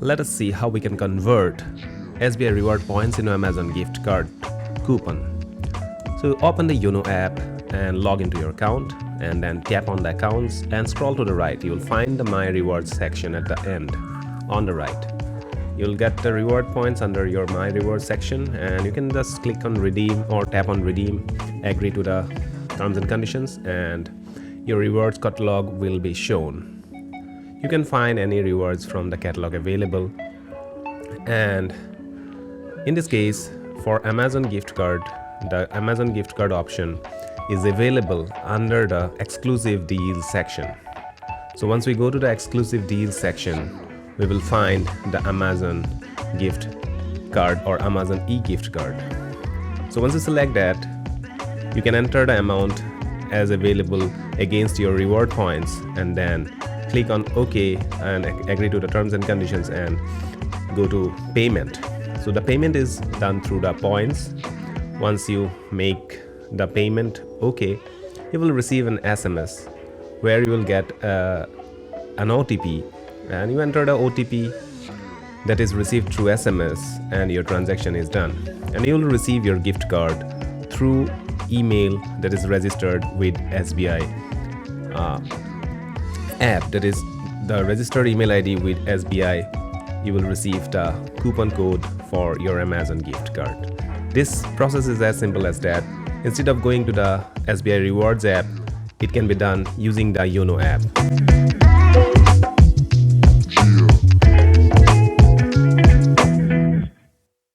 let us see how we can convert SBI reward points into Amazon gift card coupon. So open the Yono app and log into your account, and then tap on the accounts and scroll to the right. You will find the My Rewards section at the end on the right. You'll get the reward points under your My Rewards section, and you can just click on redeem or tap on redeem, agree to the terms and conditions, and your rewards catalog will be shown. You can find any rewards from the catalog available, and in this case for Amazon gift card, the Amazon gift card option is available under the exclusive deals section. So once we go to the exclusive deals section, we will find the Amazon gift card or Amazon e-gift card. So once you select that, you can enter the amount as available against your reward points, and then click on OK and agree to the terms and conditions and go to payment. So the payment is done through the points. Once you make the payment OK, you will receive an SMS where you will get an OTP, and you enter the OTP that is received through SMS, and your transaction is done, and you will receive your gift card through email that is registered with SBI app. That is the registered email ID with SBI. You will receive the coupon code for your Amazon gift card. This process is as simple as that. Instead of going to the SBI Rewards app, it can be done using the Yono app.